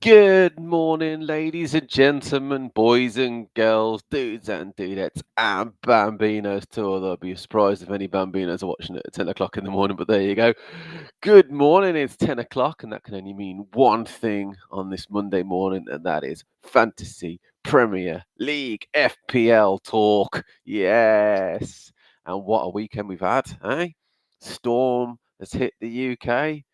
Good morning, ladies and gentlemen, boys and girls, dudes and dudettes, and bambinos too. Although I'd be surprised if any bambinos are watching it at 10 o'clock in the morning, but there you go. Good morning, it's 10 o'clock, and that can only mean one thing on this Monday morning, and that is Fantasy Premier League FPL talk. Yes. And what a weekend we've had, eh? Storm has hit the UK.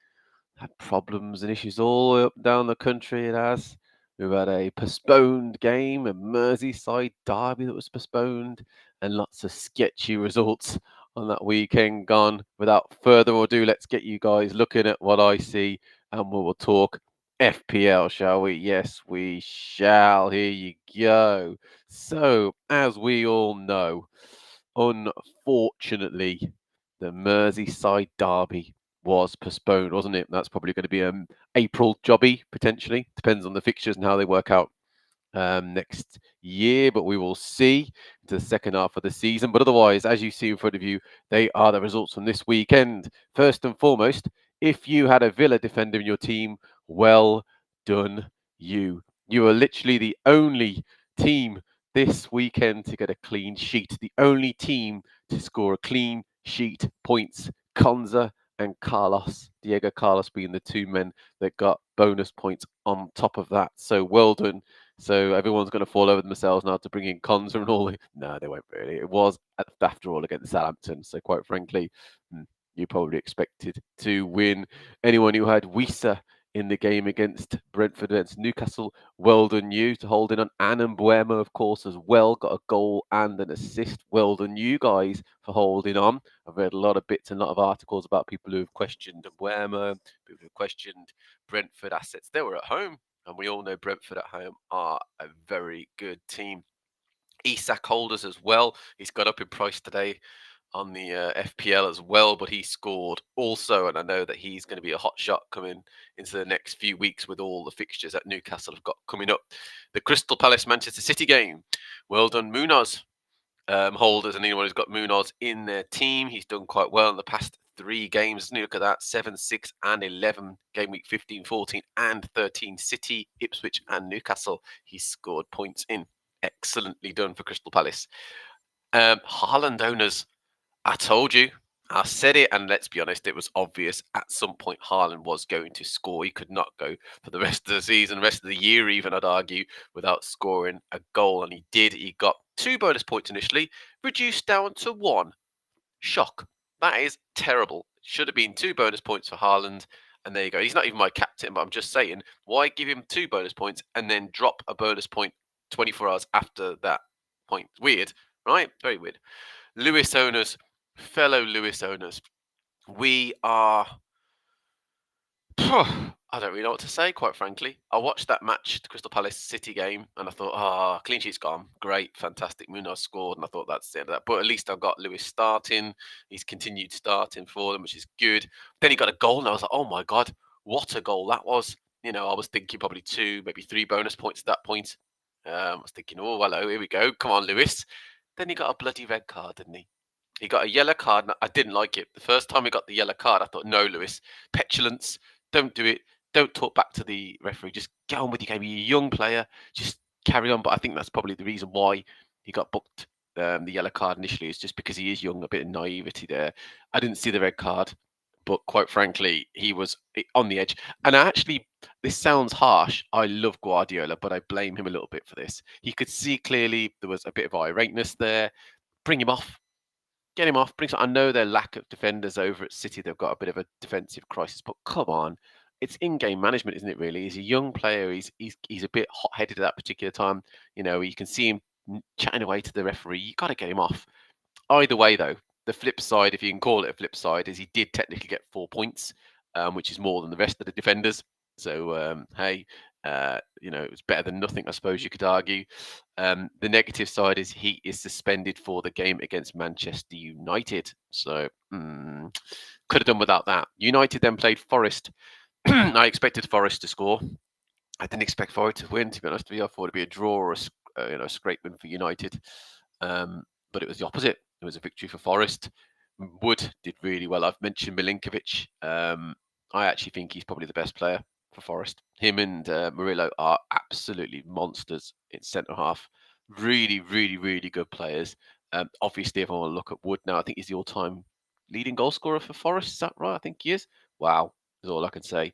Had problems and issues all the way up and down the country. It has. We've had a postponed game, a Merseyside derby that was postponed, and lots of sketchy results on that weekend gone. Without further ado, let's get you guys looking at what I see, and we will talk FPL, shall we? Yes, we shall. Here you go. So, as we all know, unfortunately, the Merseyside derby was postponed, wasn't it? That's probably going to be an April jobby, potentially. Depends on the fixtures and how they work out next year, but we will see into the second half of the season. But otherwise, as you see in front of you, they are the results from this weekend. First and foremost, if you had a Villa defender in your team, well done you. You are literally the only team this weekend to get a clean sheet, the only team to score a clean sheet points. Konza and Diego Carlos being the two men that got bonus points on top of that. So well done. So everyone's going to fall over themselves now to bring in Konza and all. No, they won't really. It was, after all, against Southampton. So quite frankly, you probably expected to win. Anyone who had Wisa in the game against Brentford against Newcastle, well done you to hold in on. And Mbuemo, of course, as well, got a goal and an assist. Well done you guys for holding on. I've read a lot of bits and a lot of articles about people who have questioned Mbuemo, people who have questioned Brentford assets. They were at home. And we all know Brentford at home are a very good team. Isak holders as well. He's got up in price today on the FPL as well, but he scored also. And I know that he's going to be a hot shot coming into the next few weeks with all the fixtures that Newcastle have got coming up. The Crystal Palace Manchester City game. Well done, Munoz. Holders and anyone who's got Munoz in their team. He's done quite well in the past 3 games. Look at that, 7, 6 and 11. Game week 15, 14 and 13. City, Ipswich and Newcastle. He scored points in. Excellently done for Crystal Palace. Haaland owners, I told you. I said it, and let's be honest, it was obvious at some point Haaland was going to score. He could not go for the rest of the season, rest of the year even, I'd argue, without scoring a goal, and he did. He got 2 bonus points initially, reduced down to 1. Shock. That is terrible. Should have been 2 bonus points for Haaland, and there you go. He's not even my captain, but I'm just saying, why give him 2 bonus points and then drop a bonus point 24 hours after that point? Weird, right? Very weird. Lewis owners, fellow Lewis owners, we are. I don't really know what to say, quite frankly. I watched that match, the Crystal Palace City game, and I thought, clean sheet's gone. Great, fantastic. Munoz scored, and I thought that's the end of that. But at least I've got Lewis starting. He's continued starting for them, which is good. Then he got a goal, and I was like, oh my God, what a goal that was. I was thinking probably 2, maybe 3 bonus points at that point. I was thinking, oh, hello, here we go. Come on, Lewis. Then he got a bloody red card, didn't he? He got a yellow card, and I didn't like it. The first time he got the yellow card, I thought, no, Lewis, petulance, don't do it. Don't talk back to the referee. Just get on with your game. You're a young player. Just carry on. But I think that's probably the reason why he got booked the yellow card initially, is just because he is young, a bit of naivety there. I didn't see the red card, but quite frankly, he was on the edge. And actually, this sounds harsh. I love Guardiola, but I blame him a little bit for this. He could see clearly there was a bit of irateness there. Bring him off. Get him off. I know their lack of defenders over at City. They've got a bit of a defensive crisis, but come on, it's in-game management, isn't it? Really, he's a young player. He's a bit hot-headed at that particular time. You can see him chatting away to the referee. You got to get him off. Either way, though, the flip side, if you can call it a flip side, is he did technically get 4 points, which is more than the rest of the defenders. So hey, it was better than nothing, I suppose you could argue. The negative side is he is suspended for the game against Manchester United. So could have done without that. United then played Forest. I expected Forest to score. I didn't expect Forest to win, to be honest with you. I thought it'd be a draw or a scrape win for United. But it was the opposite. It was a victory for Forest. Wood did really well. I've mentioned Milinkovic. I actually think he's probably the best player for Forest. Him and Murillo are absolutely monsters in centre half. Really, really, really good players. Obviously, if I want to look at Wood now, I think he's the all-time leading goal scorer for Forest. Is that right? I think he is. Wow, is all I can say.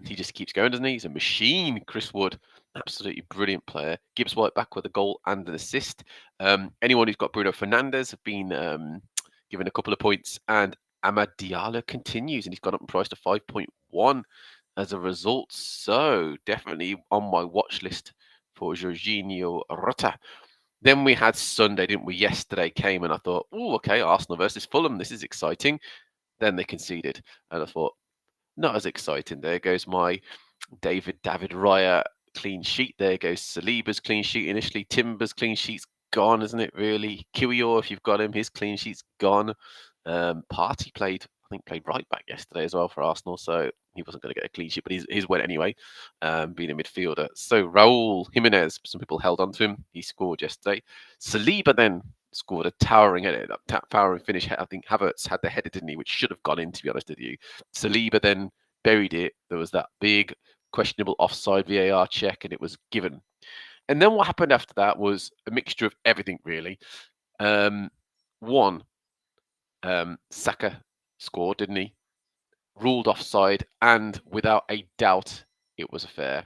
He just keeps going, doesn't he? He's a machine, Chris Wood. Absolutely brilliant player. Gibbs White back with a goal and an assist. Anyone who's got Bruno Fernandes have been given a couple of points, and Amad Diallo continues, and he's gone up in price to 5.1 as a result. So definitely on my watch list for Jorginho Rota. Then we had Sunday, didn't we? Yesterday came and I thought, oh, okay, Arsenal versus Fulham. This is exciting. Then they conceded. And I thought, not as exciting. There goes my David Raya clean sheet. There goes Saliba's clean sheet initially. Timber's clean sheet's gone, isn't it, really? Kiwior, if you've got him, his clean sheet's gone. Partey played right back yesterday as well for Arsenal, so he wasn't going to get a clean sheet, but his went anyway, being a midfielder. So Raul Jimenez, some people held on to him. He scored yesterday. Saliba then scored a towering finish. I think Havertz had the header, didn't he, which should have gone in, to be honest with you. Saliba then buried it. There was that big questionable offside VAR check, and it was given. And then what happened after that was a mixture of everything, really. Saka scored, didn't he? Ruled offside, and without a doubt, it was a fair.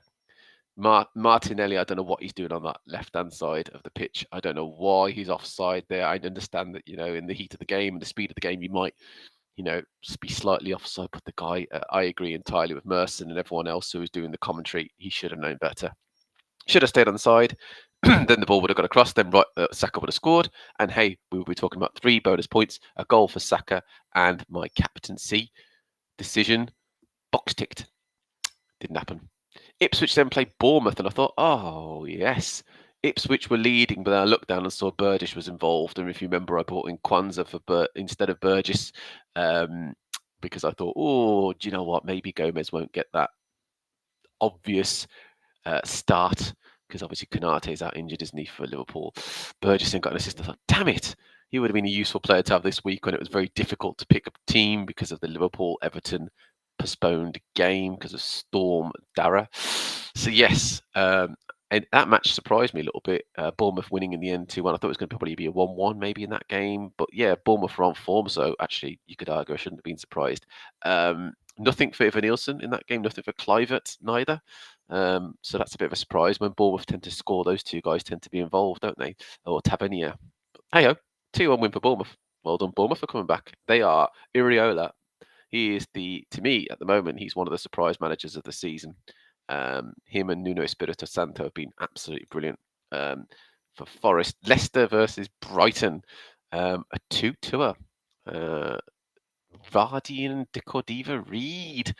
Martinelli, I don't know what he's doing on that left-hand side of the pitch. I don't know why he's offside there. I understand that, in the heat of the game and the speed of the game, you might, be slightly offside. But the guy, I agree entirely with Merson and everyone else who was doing the commentary. He should have known better. Should have stayed on the side. Then the ball would have got across. Then Saka would have scored. And hey, we would be talking about 3 bonus points, a goal for Saka, and my captaincy decision box ticked. Didn't happen. Ipswich then played Bournemouth, and I thought, oh, yes. Ipswich were leading, but then I looked down and saw Burgess was involved. And if you remember, I brought in Kwanzaa instead of Burgess because I thought, oh, do you know what? Maybe Gomez won't get that obvious start because obviously Konate's out injured, isn't he, for Liverpool. Burgess then got an assist. I thought, damn it. He would have been a useful player to have this week when it was very difficult to pick a team because of the Liverpool-Everton postponed game because of Storm Dara. So yes, and that match surprised me a little bit. Bournemouth winning in the end 2-1. I thought it was going to probably be a 1-1 maybe in that game. But yeah, Bournemouth were on form, so actually you could argue I shouldn't have been surprised. Nothing for Evanilson in that game, nothing for Kluivert neither. So that's a bit of a surprise. When Bournemouth tend to score, those two guys tend to be involved, don't they? Or Tavernier. Hey-ho, 2-1 win for Bournemouth. Well done, Bournemouth, for coming back. They are Iriola. He is to me, at the moment, he's one of the surprise managers of the season. Him and Nuno Espirito Santo have been absolutely brilliant for Forest. Leicester versus Brighton, a 2-2er. Vardy and Decordova Reed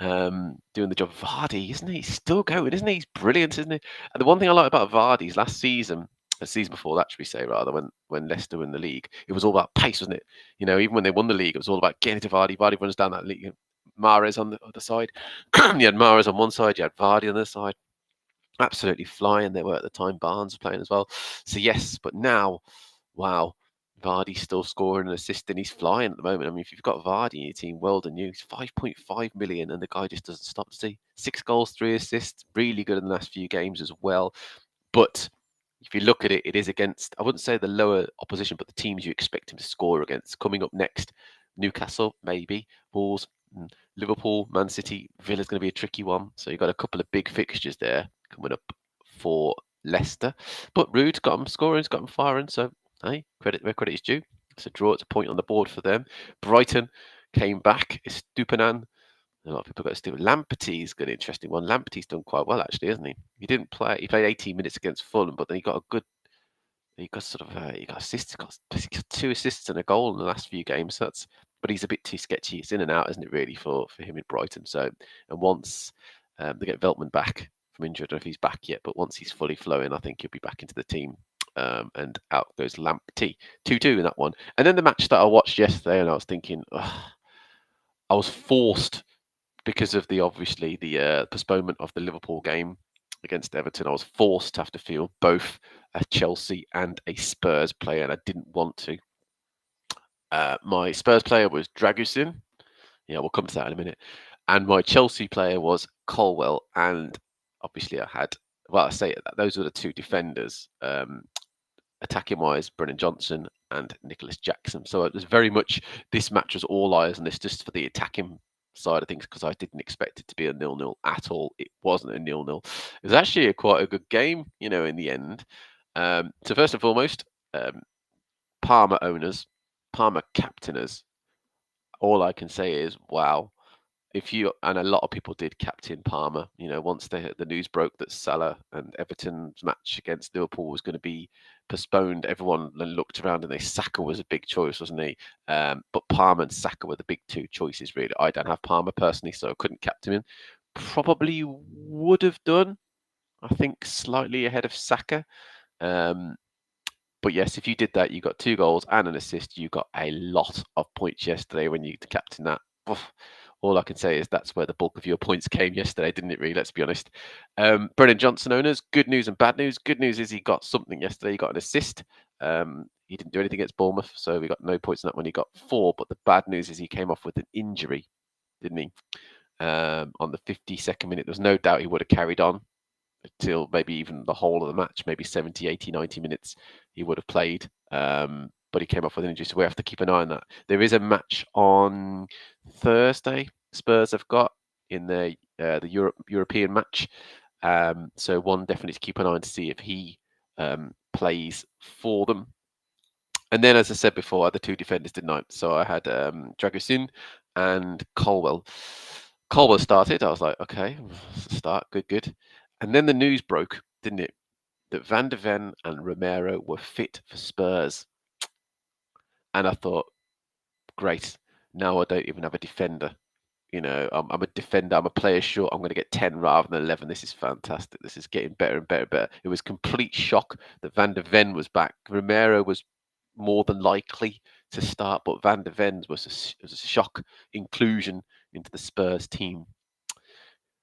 doing the job. Vardy, isn't he? He's still going, isn't he? He's brilliant, isn't he? And the one thing I like about Vardy's last season, the season before that, should we say, rather, when Leicester won the league, it was all about pace, wasn't it? Even when they won the league, it was all about getting to Vardy. Vardy runs down that league. Mahrez on the other side. You had Mahrez on one side, you had Vardy on the other side. Absolutely flying. They were at the time. Barnes playing as well. So yes, but now, wow, Vardy's still scoring and assisting. He's flying at the moment. I mean, if you've got Vardy in your team, well done you. He's 5.5 million, and the guy just doesn't stop to see 6 goals, 3 assists. Really good in the last few games as well. But if you look at it, it is against, I wouldn't say the lower opposition, but the teams you expect him to score against. Coming up next, Newcastle, maybe, Wolves, Liverpool, Man City, Villa's going to be a tricky one. So you've got a couple of big fixtures there coming up for Leicester. But Rude's got them scoring, he's got them firing. So, hey, credit where credit is due. It's a draw, it's a point on the board for them. Brighton came back. Estupinan. A lot of people got to do. Lamptey's got an interesting one. Lamptey's done quite well, actually, hasn't he? He didn't play. He played 18 minutes against Fulham, but then he got he got assists. He got 2 assists and a goal in the last few games. So but he's a bit too sketchy. It's in and out, isn't it, really, for him in Brighton? So, and once they get Veltman back from injury, I don't know if he's back yet, but once he's fully flowing, I think he'll be back into the team. And out goes Lamptey. 2-2 in that one. And then the match that I watched yesterday, and I was thinking, I was forced because of the postponement of the Liverpool game against Everton. I was forced to have to field both a Chelsea and a Spurs player, and I didn't want to. My Spurs player was Dragusin. Yeah, we'll come to that in a minute. And my Chelsea player was Colwell, and obviously I had, well, I say that those were the two defenders, attacking wise, Brennan Johnson and Nicholas Jackson. So it was very much, this match was all eyes on this just for the attacking side of things, because I didn't expect it to be a 0-0 at all. It wasn't a 0-0. It was actually quite a good game, in the end. So first and foremost, Parma owners, Parma captainers, all I can say is, wow. If you, and a lot of people did captain Palmer, once the news broke that Salah and Everton's match against Liverpool was going to be postponed, everyone then looked around and Saka was a big choice, wasn't he? But Palmer and Saka were the big two choices, really. I don't have Palmer personally, so I couldn't captain him. Probably would have done, I think, slightly ahead of Saka. But yes, if you did that, you got 2 goals and an assist. You got a lot of points yesterday when you captained that. Oof. All I can say is that's where the bulk of your points came yesterday, didn't it, really? Let's be honest. Brennan Johnson owners, good news and bad news. Good news is he got something yesterday. He got an assist. He didn't do anything against Bournemouth, so we got no points in that one. He got 4, but the bad news is he came off with an injury, didn't he? On the 52nd minute. There's no doubt he would have carried on till maybe even the whole of the match, maybe 70, 80, 90 minutes he would have played. But he came off with an injury, so we have to keep an eye on that. There is a match on Thursday Spurs have got in the European match. So one definitely to keep an eye on to see if he plays for them. And then, as I said before, the 2 defenders didn't I? So I had Dragusin and Colwell. Colwell started. I was like, okay, start, good. And then the news broke, didn't it? That Van de Ven and Romero were fit for Spurs. And I thought, great, now I don't even have a defender. I'm a defender. I'm a player short. I'm going to get 10 rather than 11. This is fantastic. This is getting better and better. It was complete shock that Van de Ven was back. Romero was more than likely to start, but Van de Ven was a shock inclusion into the Spurs team.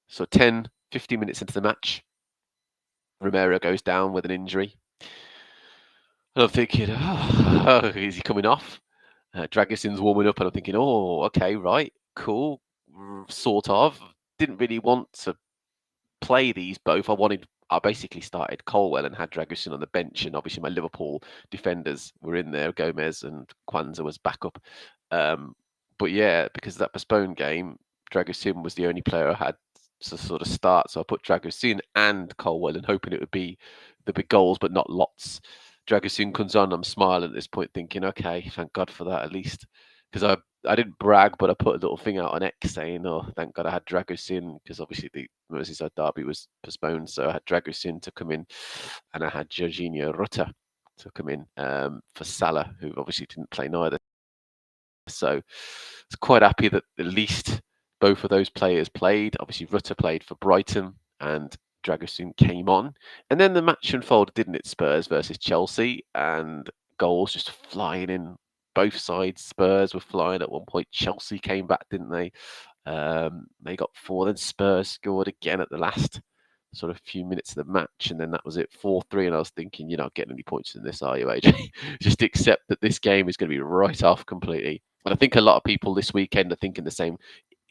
So 10, 15 minutes into the match, Romero goes down with an injury. And I'm thinking, oh, is he coming off? Dragusin's warming up, and I'm thinking, oh, okay, right, cool, sort of. Didn't really want to play these both. I basically started Colwell and had Dragusin on the bench, and obviously my Liverpool defenders were in there. Gomez and Kwanzaa was backup. But yeah, because of that postponed game, Dragusin was the only player I had to sort of start. So I put Dragusin and Colwell and hoping it would be the big goals, but not lots. Dragusin comes on, I'm smiling at this point, thinking, okay, thank God for that at least. Because I didn't brag, but I put a little thing out on X saying, oh, thank God I had Dragusin, because obviously the Merseyside derby was postponed. So I had Dragusin to come in, and I had Jorginho Rutter to come in for Salah, who obviously didn't play neither. So I was quite happy that at least both of those players played. Obviously, Rutter played for Brighton and Dragusin came on. And then the match unfolded, didn't it? Spurs versus Chelsea, and goals just flying in both sides. Spurs were flying at one point. Chelsea came back, didn't they? They got 4. Then Spurs scored again at the last sort of few minutes of the match, and then that was it, 4-3. And I was thinking, you're not getting any points in this, are you, AJ? Just accept that this game is going to be right off completely. And I think a lot of people this weekend are thinking the same.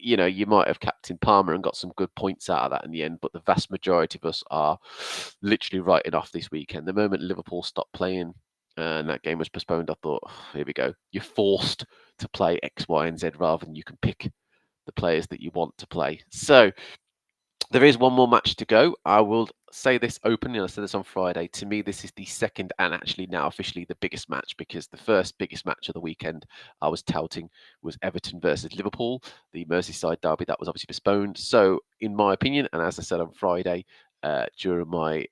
You might have captain Palmer and got some good points out of that in the end, but the vast majority of us are literally writing off this weekend. The moment Liverpool stopped playing and that game was postponed, I thought, oh, here we go. You're forced to play X, Y, and Z rather than you can pick the players that you want to play. So there is one more match to go. I will say this openly, and I said this on Friday. To me, this is the second and actually now officially the biggest match, because the first biggest match of the weekend I was touting was Everton versus Liverpool, the Merseyside derby that was obviously postponed. So, in my opinion, and as I said on Friday during my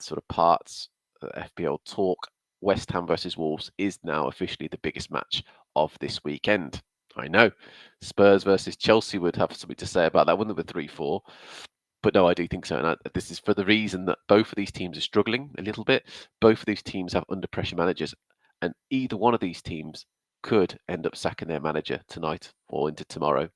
sort of parts FPL talk, West Ham versus Wolves is now officially the biggest match of this weekend. I know Spurs versus Chelsea would have something to say about that, wouldn't it, with 3-4? But no, I do think so. And this is for the reason that both of these teams are struggling a little bit. Both of these teams have under pressure managers. And either one of these teams could end up sacking their manager tonight or into tomorrow.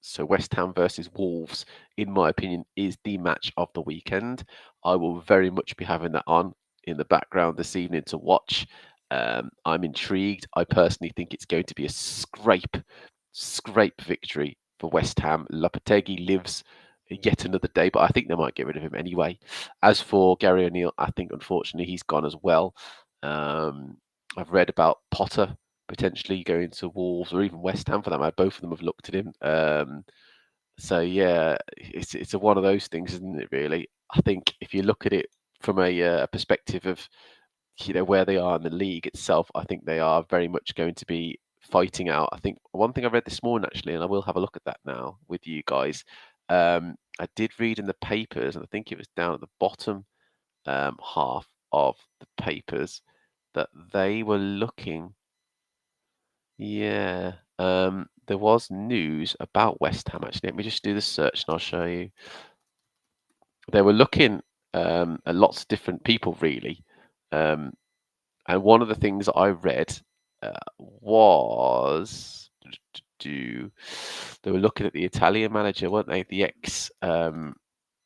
So West Ham versus Wolves, in my opinion, is the match of the weekend. I will very much be having that on in the background this evening to watch. I'm intrigued. I personally think it's going to be a scrape victory for West Ham. Lopetegui lives yet another day, but I think they might get rid of him anyway. As for Gary O'Neill, I think unfortunately he's gone as well. I've read about Potter potentially going to Wolves or even West Ham for that matter. Both of them have looked at him. So yeah, it's a one of those things, isn't it? Really, I think if you look at it from a perspective of where they are in the league itself, I think they are very much going to be fighting out. I think one thing I read this morning actually, and I will have a look at that now with you guys. I did read in the papers, and I think it was down at the bottom half of the papers that they were looking. Yeah, there was news about West Ham actually. Let me just do the search and I'll show you. They were looking at lots of different people really, and one of the things I read was they were looking at the Italian manager, weren't they? The ex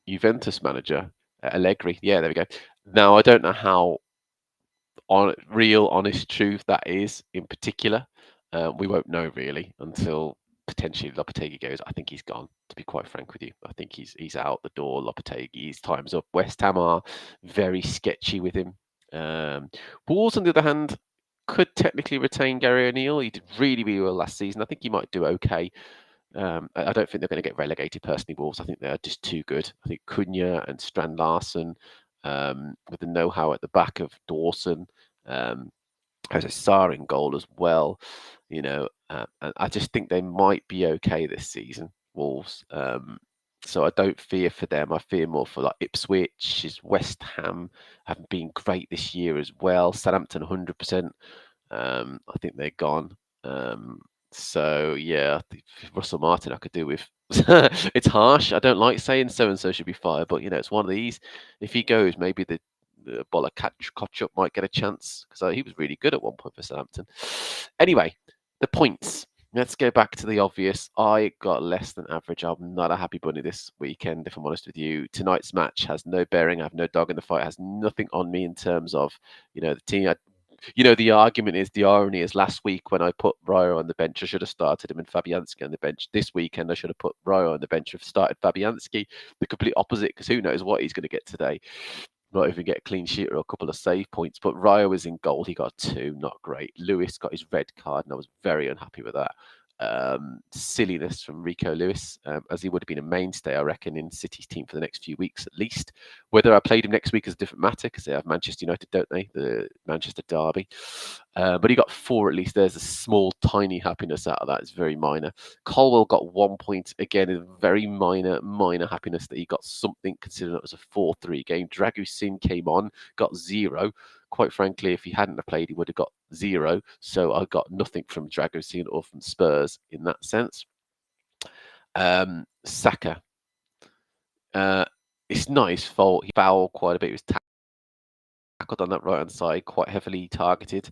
Juventus manager, Allegri. Yeah, there we go. Now I don't know how real, honest truth that is in particular. We won't know really until potentially Lopetegui goes. I think he's gone. To be quite frank with you, I think he's out the door. Lopetegui's time's up. West Ham are very sketchy with him. Wolves, on the other hand, could technically retain Gary O'Neill. He did really, really well last season. I think he might do okay. I don't think they're going to get relegated personally, Wolves. I think they're just too good. I think Cunha and Strand Larsen, with the know-how at the back of Dawson, has a Sarr in goal as well. And I just think they might be okay this season, Wolves. So I don't fear for them. I fear more for like Ipswich, West Ham haven't been great this year as well. Southampton 100%. I think they're gone. So yeah, I think Russell Martin I could do with. It's harsh. I don't like saying so and so should be fired, but it's one of these. If he goes, maybe the Bola Kotchup might get a chance because he was really good at one point for Southampton. Anyway, the points. Let's go back to the obvious. I got less than average. I'm not a happy bunny this weekend, if I'm honest with you. Tonight's match has no bearing. I have no dog in the fight. It has nothing on me in terms of, the team. The argument is, the irony is last week when I put Ryo on the bench, I should have started him and Fabianski on the bench. This weekend, I should have put Ryo on the bench and started Fabianski. The complete opposite, because who knows what he's going to get today. Not even get a clean sheet or a couple of save points. But Ryo was in goal. He got 2, not great. Lewis got his red card, and I was very unhappy with that. Silliness from Rico Lewis, as he would have been a mainstay, I reckon, in City's team for the next few weeks at least. Whether I played him next week is a different matter because they have Manchester United, don't they? The Manchester derby. But he got 4 at least. There's a small, tiny happiness out of that. It's very minor. Colwell got 1 point. Again, a very minor happiness that he got something, considering it was a 4-3 game. Dragusin came on, got 0. Quite frankly, if he hadn't have played, he would have got 0. So I got nothing from Dragusin or from Spurs in that sense. Saka. It's not his fault. He fouled quite a bit. He was tackled on that right-hand side, quite heavily targeted.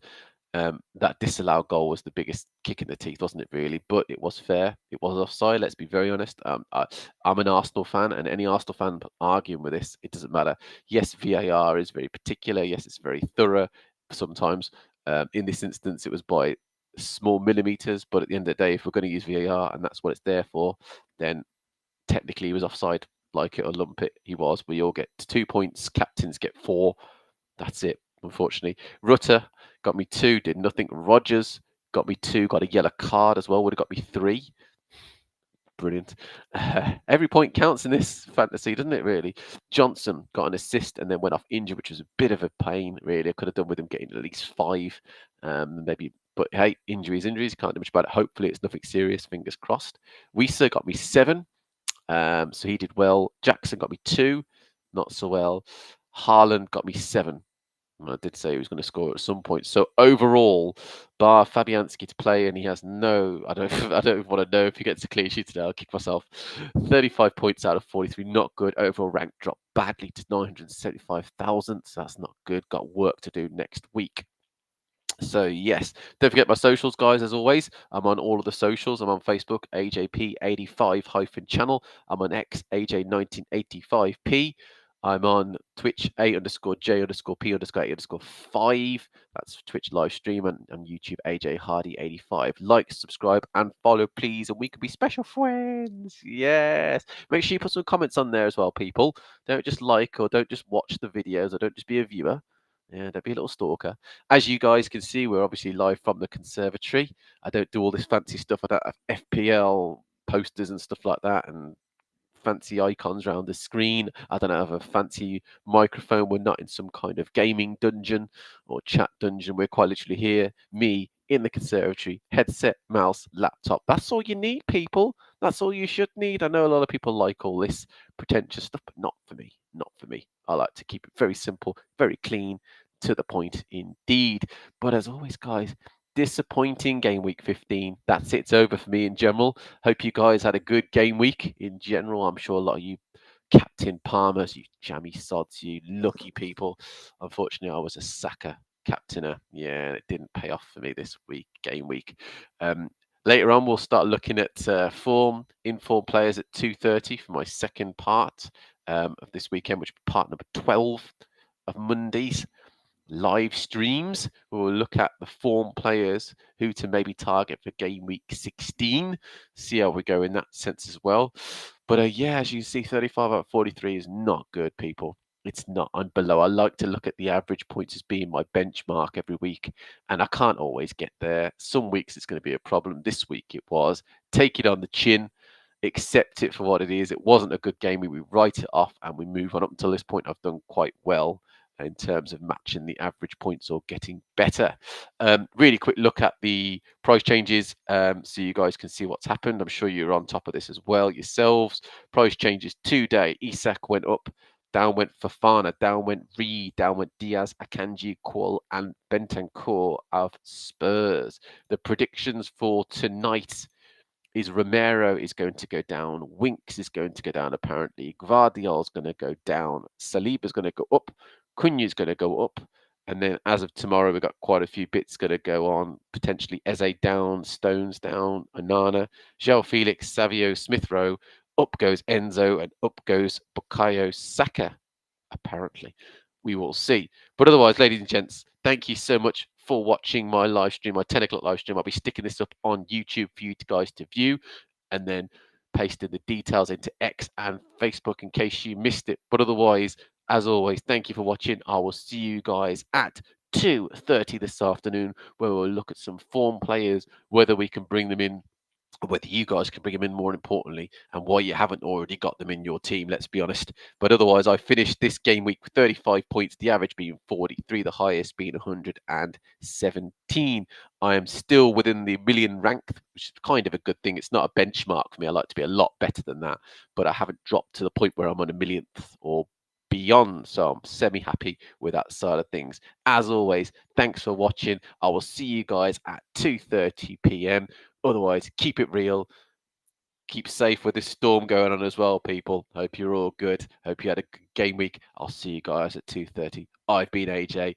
That disallowed goal was the biggest kick in the teeth, wasn't it, really? But it was fair. It was offside, let's be very honest. I'm an Arsenal fan, and any Arsenal fan arguing with this, it doesn't matter. Yes, VAR is very particular. Yes, it's very thorough sometimes. In this instance, it was by small millimetres, but at the end of the day, if we're going to use VAR, and that's what it's there for, then technically he was offside. Like it or lump it, he was. We all get 2 points. Captains get 4. That's it, unfortunately. Rutter got me 2, did nothing. Rodgers got me 2, got a yellow card as well, would have got me 3. Brilliant. Every point counts in this fantasy, doesn't it, really? Johnson got an assist and then went off injured, which was a bit of a pain, really. I could have done with him getting at least 5, maybe. But hey, injuries, can't do much about it. Hopefully it's nothing serious, fingers crossed. Weiser got me 7. So he did well. Jackson got me 2, not so well. Haaland got me 7. I did say he was going to score at some point. So overall, bar Fabianski to play, and he has no. I don't want to know if he gets a clean sheet today. I'll kick myself. 35 points out of 43, not good. Overall rank dropped badly to 975,000. So that's not good. Got work to do next week. So yes, don't forget my socials, guys. As always, I'm on all of the socials. I'm on Facebook, AJP85-channel. I'm on X, AJ1985P. I'm on Twitch, A_J_P_A_5. That's Twitch live stream, and on YouTube, AJ Hardy 85. Like, subscribe, and follow, please, and we can be special friends. Yes. Make sure you put some comments on there as well, people. Don't just like or don't just watch the videos or don't just be a viewer. Yeah, don't be a little stalker. As you guys can see, we're obviously live from the conservatory. I don't do all this fancy stuff. I don't have FPL posters and stuff like that, and fancy icons around the screen. I don't have a fancy microphone. We're not in some kind of gaming dungeon or chat dungeon. We're quite literally here, me in the conservatory, headset, mouse, laptop. That's all you need, people. That's all you should need. I know a lot of people like all this pretentious stuff, but not for me. Not for me. I like to keep it very simple, very clean, to the point indeed. But as always, guys, disappointing game week 15. That's it. It's over for me in general. Hope you guys had a good game week in general. I'm sure a lot of you Captain Palmers, you jammy sods, you lucky people. Unfortunately, I was a Saka captainer. Yeah, it didn't pay off for me this week, game week. Later on, we'll start looking at inform players at 2:30 for my second part of this weekend, which is part number 12 of Mondays live streams. We'll look at the form players who to maybe target for game week 16. See how we go in that sense as well. But yeah, as you see, 35 out of 43 is not good, people. It's not. I'm below. I like to look at the average points as being my benchmark every week, and I can't always get there. Some weeks it's going to be a problem. This week it was. Take it on the chin, accept it for what it is. It wasn't a good game. We write it off and we move on. Up until this point, I've done quite well in terms of matching the average points or getting better. Really quick look at the price changes so you guys can see what's happened. I'm sure you're on top of this as well yourselves. Price changes today. Isak went up. Down went Fofana, down went Reed, down went Diaz, Akanji, Kual, and Bentancur of Spurs. The predictions for tonight is Romero is going to go down, Winks is going to go down apparently, Gvardiol is going to go down, Saliba is going to go up, Cunha is going to go up, and then as of tomorrow we've got quite a few bits going to go on, potentially Eze down, Stones down, Onana, João Felix, Savio, Smith Rowe, up goes Enzo, and up goes Bukayo Saka apparently. We will see. But otherwise, ladies and gents, thank you so much for watching my live stream, my 10 o'clock live stream. I'll be sticking this up on YouTube for you guys to view and then pasting the details into X and Facebook in case you missed it. But otherwise, as always, thank you for watching. I will see you guys at 2:30 this afternoon, where we'll look at some form players, whether we can bring them in, whether you guys can bring them in, more importantly, and why you haven't already got them in your team, let's be honest. But otherwise, I finished this game week with 35 points, the average being 43, the highest being 117. I am still within the million rank, which is kind of a good thing. It's not a benchmark for me. I like to be a lot better than that, but I haven't dropped to the point where I'm on a millionth or beyond, so I'm semi-happy with that side of things. As always, thanks for watching. I will see you guys at 2:30 p.m. Otherwise, keep it real. Keep safe with this storm going on as well, people. Hope you're all good. Hope you had a good game week. I'll see you guys at 2:30. I've been AJ.